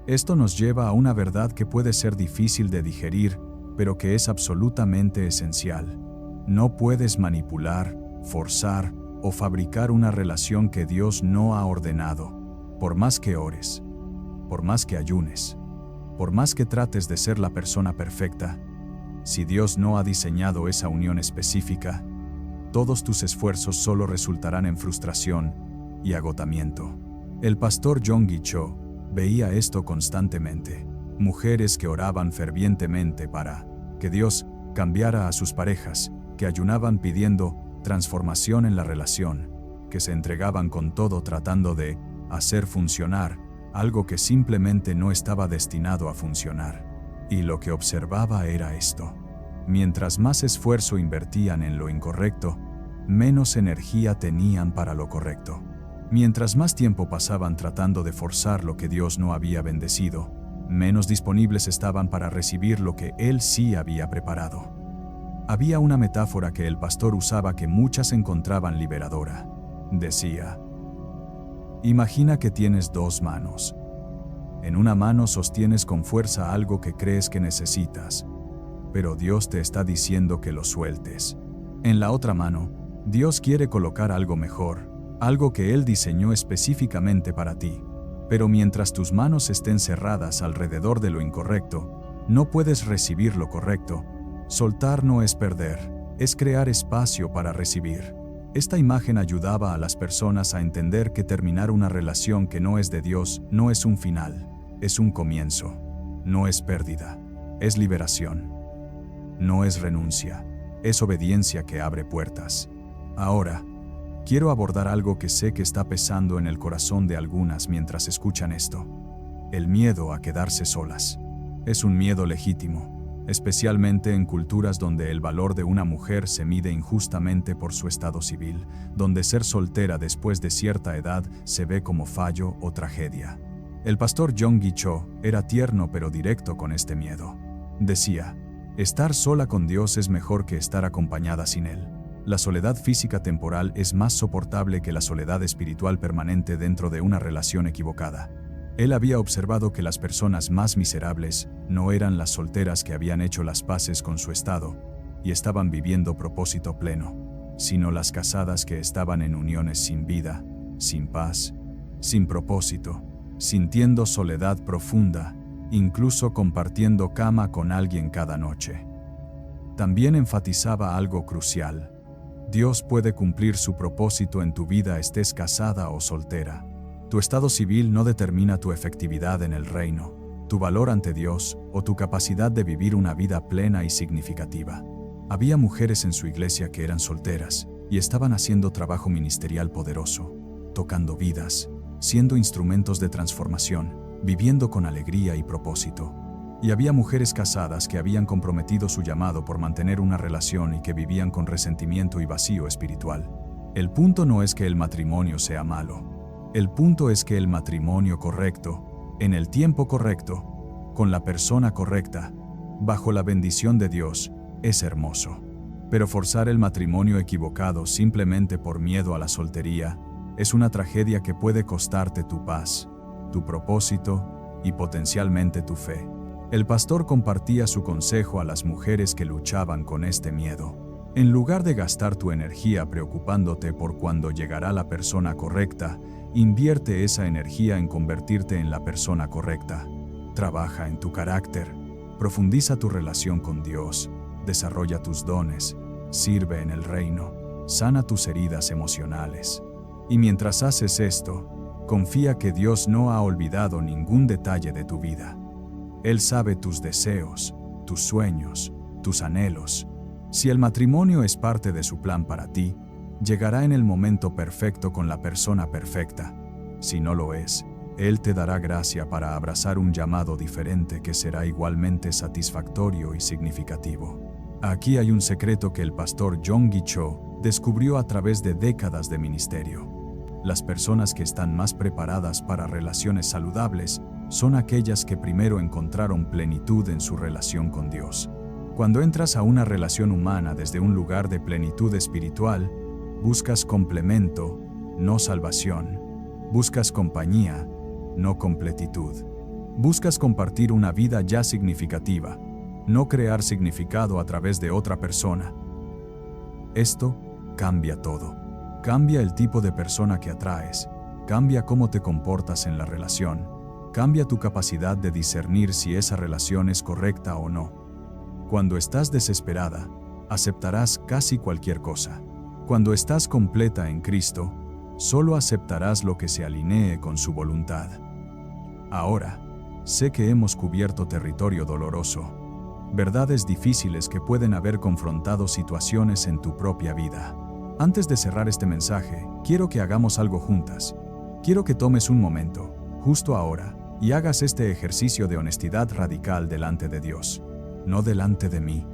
Speaker 1: Esto nos lleva a una verdad que puede ser difícil de digerir, pero que es absolutamente esencial. No puedes manipular, forzar o fabricar una relación que Dios no ha ordenado, por más que ores, por más que ayunes, por más que trates de ser la persona perfecta. Si Dios no ha diseñado esa unión específica, todos tus esfuerzos solo resultarán en frustración y agotamiento. El pastor Yonggi Cho veía esto constantemente. Mujeres que oraban fervientemente para que Dios cambiara a sus parejas, que ayunaban pidiendo transformación en la relación, que se entregaban con todo tratando de hacer funcionar algo que simplemente no estaba destinado a funcionar. Y lo que observaba era esto: mientras más esfuerzo invertían en lo incorrecto, menos energía tenían para lo correcto. Mientras más tiempo pasaban tratando de forzar lo que Dios no había bendecido, menos disponibles estaban para recibir lo que Él sí había preparado. Había una metáfora que el pastor usaba que muchas encontraban liberadora. Decía: imagina que tienes 2 manos. En una mano sostienes con fuerza algo que crees que necesitas, pero Dios te está diciendo que lo sueltes. En la otra mano, Dios quiere colocar algo mejor, algo que Él diseñó específicamente para ti. Pero mientras tus manos estén cerradas alrededor de lo incorrecto, no puedes recibir lo correcto. Soltar no es perder, es crear espacio para recibir. Esta imagen ayudaba a las personas a entender que terminar una relación que no es de Dios no es un final, es un comienzo. No es pérdida, es liberación. No es renuncia, es obediencia que abre puertas. Ahora, quiero abordar algo que sé que está pesando en el corazón de algunas mientras escuchan esto. El miedo a quedarse solas. Es un miedo legítimo, especialmente en culturas donde el valor de una mujer se mide injustamente por su estado civil, donde ser soltera después de cierta edad se ve como fallo o tragedia. El pastor Yonggi Cho era tierno pero directo con este miedo. Decía: estar sola con Dios es mejor que estar acompañada sin Él. La soledad física temporal es más soportable que la soledad espiritual permanente dentro de una relación equivocada. Él había observado que las personas más miserables no eran las solteras que habían hecho las paces con su estado y estaban viviendo propósito pleno, sino las casadas que estaban en uniones sin vida, sin paz, sin propósito, sintiendo soledad profunda, incluso compartiendo cama con alguien cada noche. También enfatizaba algo crucial: Dios puede cumplir su propósito en tu vida estés casada o soltera. Tu estado civil no determina tu efectividad en el reino, tu valor ante Dios o tu capacidad de vivir una vida plena y significativa. Había mujeres en su iglesia que eran solteras y estaban haciendo trabajo ministerial poderoso, tocando vidas, siendo instrumentos de transformación, viviendo con alegría y propósito. Y había mujeres casadas que habían comprometido su llamado por mantener una relación y que vivían con resentimiento y vacío espiritual. El punto no es que el matrimonio sea malo. El punto es que el matrimonio correcto, en el tiempo correcto, con la persona correcta, bajo la bendición de Dios, es hermoso. Pero forzar el matrimonio equivocado simplemente por miedo a la soltería es una tragedia que puede costarte tu paz, tu propósito y potencialmente tu fe. El pastor compartía su consejo a las mujeres que luchaban con este miedo. En lugar de gastar tu energía preocupándote por cuándo llegará la persona correcta, invierte esa energía en convertirte en la persona correcta. Trabaja en tu carácter, profundiza tu relación con Dios, desarrolla tus dones, sirve en el reino, sana tus heridas emocionales. Y mientras haces esto, confía que Dios no ha olvidado ningún detalle de tu vida. Él sabe tus deseos, tus sueños, tus anhelos. Si el matrimonio es parte de su plan para ti, llegará en el momento perfecto con la persona perfecta. Si no lo es, Él te dará gracia para abrazar un llamado diferente que será igualmente satisfactorio y significativo. Aquí hay un secreto que el pastor Yonggi Cho descubrió a través de décadas de ministerio. Las personas que están más preparadas para relaciones saludables son aquellas que primero encontraron plenitud en su relación con Dios. Cuando entras a una relación humana desde un lugar de plenitud espiritual, buscas complemento, no salvación. Buscas compañía, no completitud. Buscas compartir una vida ya significativa, no crear significado a través de otra persona. Esto cambia todo. Cambia el tipo de persona que atraes, cambia cómo te comportas en la relación, cambia tu capacidad de discernir si esa relación es correcta o no. Cuando estás desesperada, aceptarás casi cualquier cosa. Cuando estás completa en Cristo, solo aceptarás lo que se alinee con su voluntad. Ahora, sé que hemos cubierto territorio doloroso, verdades difíciles que pueden haber confrontado situaciones en tu propia vida. Antes de cerrar este mensaje, quiero que hagamos algo juntas. Quiero que tomes un momento, justo ahora, y hagas este ejercicio de honestidad radical delante de Dios. No delante de mí,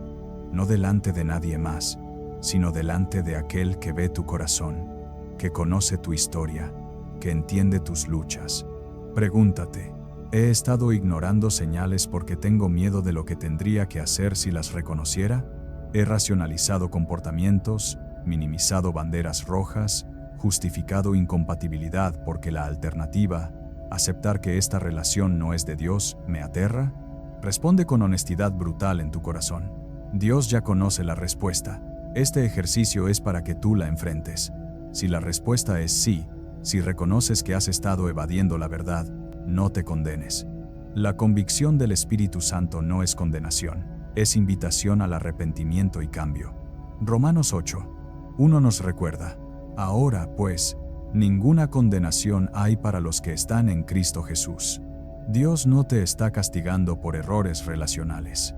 Speaker 1: no delante de nadie más, sino delante de aquel que ve tu corazón, que conoce tu historia, que entiende tus luchas. Pregúntate, ¿he estado ignorando señales porque tengo miedo de lo que tendría que hacer si las reconociera? ¿He racionalizado comportamientos, minimizado banderas rojas, justificado incompatibilidad porque la alternativa, aceptar que esta relación no es de Dios, me aterra? Responde con honestidad brutal en tu corazón. Dios ya conoce la respuesta. Este ejercicio es para que tú la enfrentes. Si la respuesta es sí, si reconoces que has estado evadiendo la verdad, no te condenes. La convicción del Espíritu Santo no es condenación, es invitación al arrepentimiento y cambio. Romanos 8:1 nos recuerda: ahora, pues, ninguna condenación hay para los que están en Cristo Jesús. Dios no te está castigando por errores relacionales.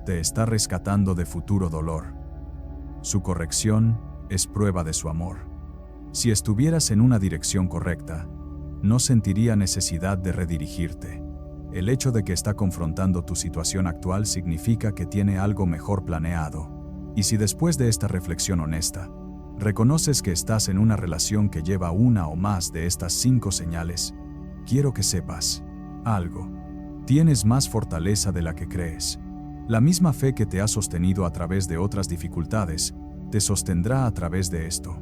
Speaker 1: Te está rescatando de futuro dolor. Su corrección es prueba de su amor. Si estuvieras en una dirección correcta, no sentiría necesidad de redirigirte. El hecho de que está confrontando tu situación actual significa que tiene algo mejor planeado. Y si después de esta reflexión honesta, reconoces que estás en una relación que lleva una o más de estas 5 señales, quiero que sepas algo. Tienes más fortaleza de la que crees. La misma fe que te ha sostenido a través de otras dificultades, te sostendrá a través de esto.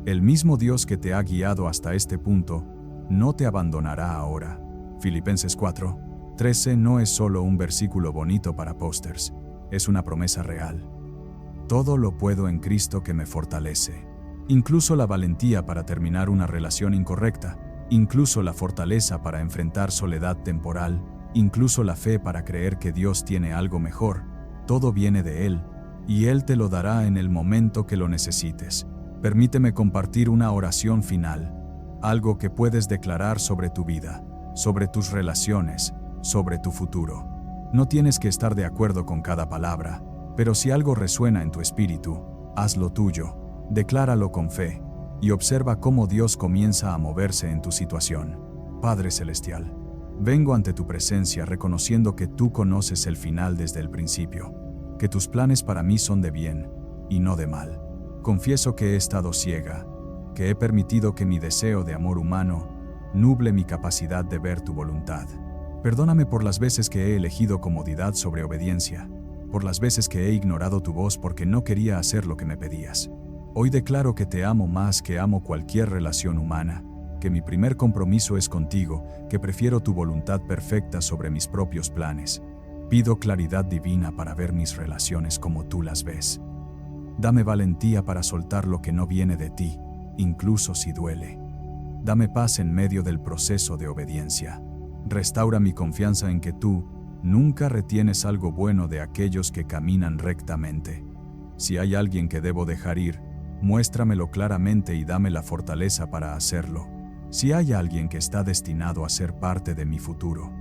Speaker 1: El mismo Dios que te ha guiado hasta este punto, no te abandonará ahora. Filipenses 4:13 no es solo un versículo bonito para pósters, es una promesa real. Todo lo puedo en Cristo que me fortalece. Incluso la valentía para terminar una relación incorrecta, incluso la fortaleza para enfrentar soledad temporal, incluso la fe para creer que Dios tiene algo mejor, todo viene de Él, y Él te lo dará en el momento que lo necesites. Permíteme compartir una oración final, algo que puedes declarar sobre tu vida, sobre tus relaciones, sobre tu futuro. No tienes que estar de acuerdo con cada palabra, pero si algo resuena en tu espíritu, hazlo tuyo, decláralo con fe, y observa cómo Dios comienza a moverse en tu situación. Padre Celestial, vengo ante tu presencia reconociendo que tú conoces el final desde el principio, que tus planes para mí son de bien, y no de mal. Confieso que he estado ciega, que he permitido que mi deseo de amor humano nuble mi capacidad de ver tu voluntad. Perdóname por las veces que he elegido comodidad sobre obediencia, por las veces que he ignorado tu voz porque no quería hacer lo que me pedías. Hoy declaro que te amo más que amo cualquier relación humana, que mi primer compromiso es contigo, que prefiero tu voluntad perfecta sobre mis propios planes. Pido claridad divina para ver mis relaciones como tú las ves. Dame valentía para soltar lo que no viene de ti, incluso si duele. Dame paz en medio del proceso de obediencia. Restaura mi confianza en que tú nunca retienes algo bueno de aquellos que caminan rectamente. Si hay alguien que debo dejar ir, muéstramelo claramente y dame la fortaleza para hacerlo. Si hay alguien que está destinado a ser parte de mi futuro,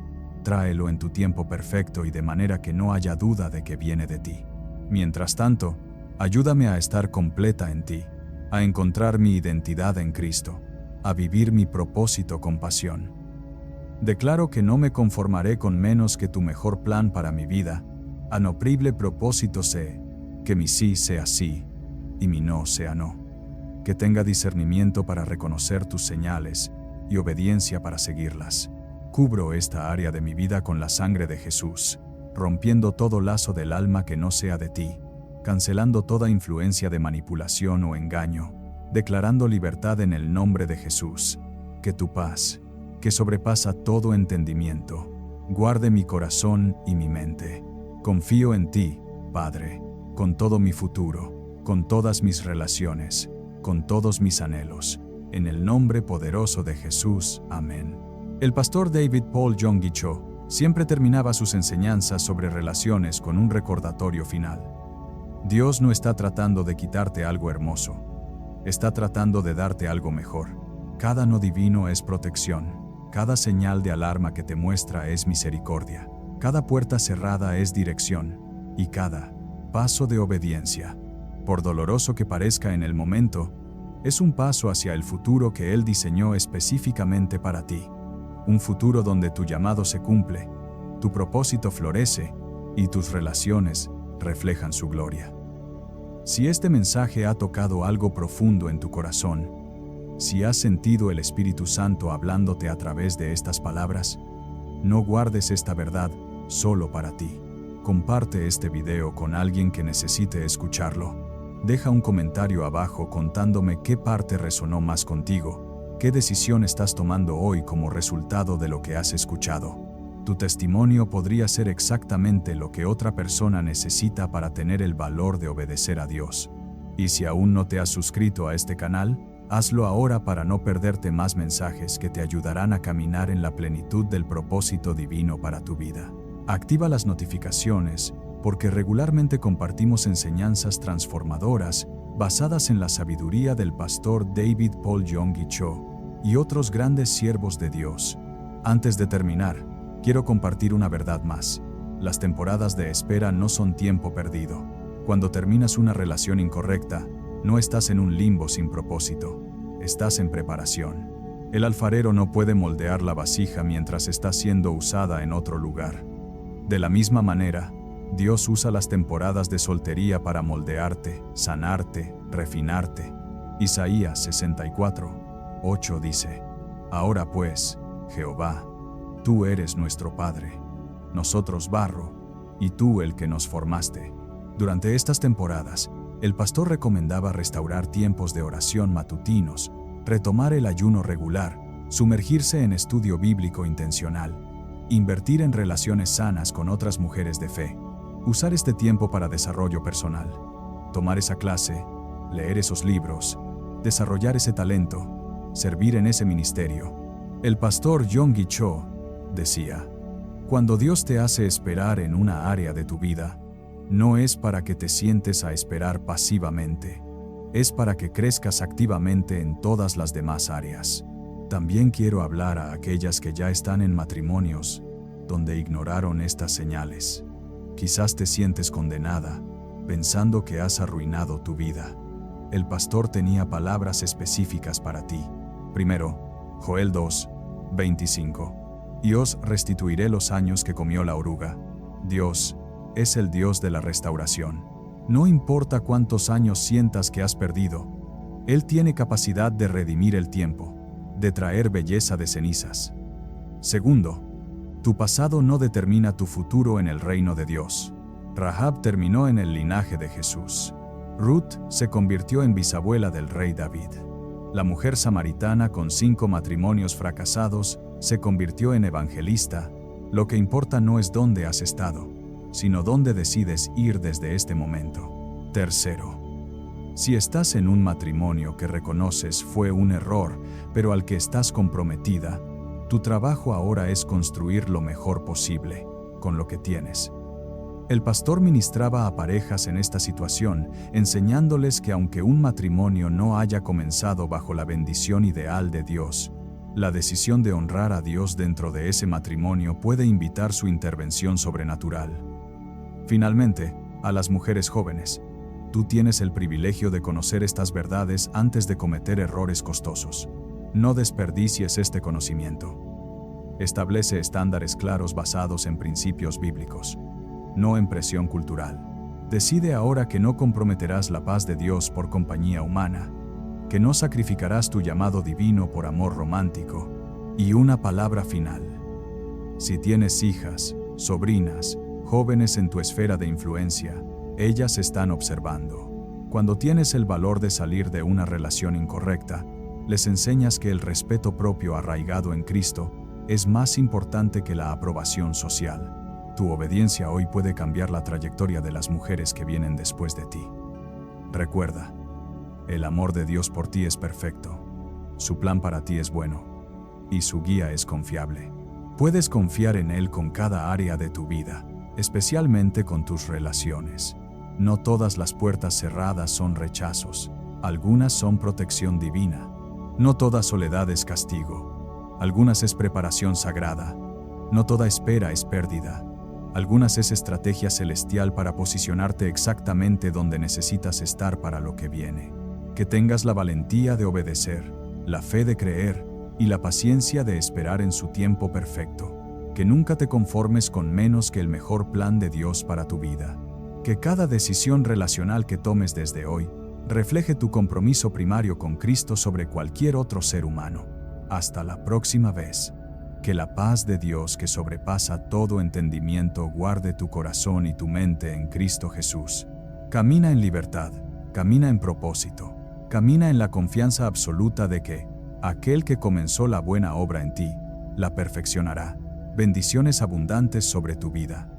Speaker 1: tráelo en tu tiempo perfecto y de manera que no haya duda de que viene de ti. Mientras tanto, ayúdame a estar completa en ti, a encontrar mi identidad en Cristo, a vivir mi propósito con pasión. Declaro que no me conformaré con menos que tu mejor plan para mi vida. Anoprible propósito sé, que mi sí sea sí y mi no sea no. Que tenga discernimiento para reconocer tus señales y obediencia para seguirlas. Cubro esta área de mi vida con la sangre de Jesús, rompiendo todo lazo del alma que no sea de ti, cancelando toda influencia de manipulación o engaño, declarando libertad en el nombre de Jesús. Que tu paz, que sobrepasa todo entendimiento, guarde mi corazón y mi mente. Confío en ti, Padre, con todo mi futuro, con todas mis relaciones, con todos mis anhelos. En el nombre poderoso de Jesús. Amén. El pastor David Paul Yonggi Cho siempre terminaba sus enseñanzas sobre relaciones con un recordatorio final. Dios no está tratando de quitarte algo hermoso, está tratando de darte algo mejor. Cada no divino es protección, cada señal de alarma que te muestra es misericordia, cada puerta cerrada es dirección, y cada paso de obediencia, por doloroso que parezca en el momento, es un paso hacia el futuro que Él diseñó específicamente para ti. Un futuro donde tu llamado se cumple, tu propósito florece y tus relaciones reflejan su gloria. Si este mensaje ha tocado algo profundo en tu corazón, Si has sentido el Espíritu Santo hablándote a través de estas palabras, no guardes esta verdad solo para ti. Comparte este video con alguien que necesite escucharlo. Deja un comentario abajo contándome qué parte resonó más contigo, qué decisión estás tomando hoy como resultado de lo que has escuchado. Tu testimonio podría ser exactamente lo que otra persona necesita para tener el valor de obedecer a Dios. Y si aún no te has suscrito a este canal, hazlo ahora para no perderte más mensajes que te ayudarán a caminar en la plenitud del propósito divino para tu vida. Activa las notificaciones, porque regularmente compartimos enseñanzas transformadoras basadas en la sabiduría del pastor David Paul Yonggi Cho y otros grandes siervos de Dios. Antes de terminar, quiero compartir una verdad más. Las temporadas de espera no son tiempo perdido. Cuando terminas una relación incorrecta, no estás en un limbo sin propósito. Estás en preparación. El alfarero no puede moldear la vasija mientras está siendo usada en otro lugar. De la misma manera, Dios usa las temporadas de soltería para moldearte, sanarte, refinarte. Isaías 64:8 dice: Ahora pues, Jehová, tú eres nuestro Padre, nosotros barro, y tú el que nos formaste. Durante estas temporadas, el pastor recomendaba restaurar tiempos de oración matutinos, retomar el ayuno regular, sumergirse en estudio bíblico intencional, invertir en relaciones sanas con otras mujeres de fe, usar este tiempo para desarrollo personal, tomar esa clase, leer esos libros, desarrollar ese talento, servir en ese ministerio. El pastor Yonggi Cho decía: cuando Dios te hace esperar en una área de tu vida, no es para que te sientes a esperar pasivamente, es para que crezcas activamente en todas las demás áreas. También quiero hablar a aquellas que ya están en matrimonios donde ignoraron estas señales. Quizás te sientes condenada, pensando que has arruinado tu vida. El pastor tenía palabras específicas para ti. Primero, Joel 2:25. Y os restituiré los años que comió la oruga. Dios es el Dios de la restauración. No importa cuántos años sientas que has perdido, Él tiene capacidad de redimir el tiempo, de traer belleza de cenizas. Segundo, tu pasado no determina tu futuro en el reino de Dios. Rahab terminó en el linaje de Jesús. Ruth se convirtió en bisabuela del rey David. La mujer samaritana con 5 matrimonios fracasados se convirtió en evangelista. Lo que importa no es dónde has estado, sino dónde decides ir desde este momento. Tercero, si estás en un matrimonio que reconoces fue un error, pero al que estás comprometida, tu trabajo ahora es construir lo mejor posible, con lo que tienes. El pastor ministraba a parejas en esta situación, enseñándoles que aunque un matrimonio no haya comenzado bajo la bendición ideal de Dios, la decisión de honrar a Dios dentro de ese matrimonio puede invitar su intervención sobrenatural. Finalmente, a las mujeres jóvenes, tú tienes el privilegio de conocer estas verdades antes de cometer errores costosos. No desperdicies este conocimiento. Establece estándares claros basados en principios bíblicos, no en presión cultural. Decide ahora que no comprometerás la paz de Dios por compañía humana, que no sacrificarás tu llamado divino por amor romántico. Y una palabra final. Si tienes hijas, sobrinas, jóvenes en tu esfera de influencia, ellas están observando. Cuando tienes el valor de salir de una relación incorrecta, les enseñas que el respeto propio arraigado en Cristo es más importante que la aprobación social. Tu obediencia hoy puede cambiar la trayectoria de las mujeres que vienen después de ti. Recuerda, el amor de Dios por ti es perfecto. Su plan para ti es bueno, y su guía es confiable. Puedes confiar en Él con cada área de tu vida, especialmente con tus relaciones. No todas las puertas cerradas son rechazos, algunas son protección divina. No toda soledad es castigo, algunas es preparación sagrada. No toda espera es pérdida, algunas es estrategia celestial para posicionarte exactamente donde necesitas estar para lo que viene. Que tengas la valentía de obedecer, la fe de creer y la paciencia de esperar en su tiempo perfecto. Que nunca te conformes con menos que el mejor plan de Dios para tu vida. Que cada decisión relacional que tomes desde hoy refleje tu compromiso primario con Cristo sobre cualquier otro ser humano. Hasta la próxima vez. Que la paz de Dios que sobrepasa todo entendimiento guarde tu corazón y tu mente en Cristo Jesús. Camina en libertad, camina en propósito, camina en la confianza absoluta de que aquel que comenzó la buena obra en ti, la perfeccionará. Bendiciones abundantes sobre tu vida.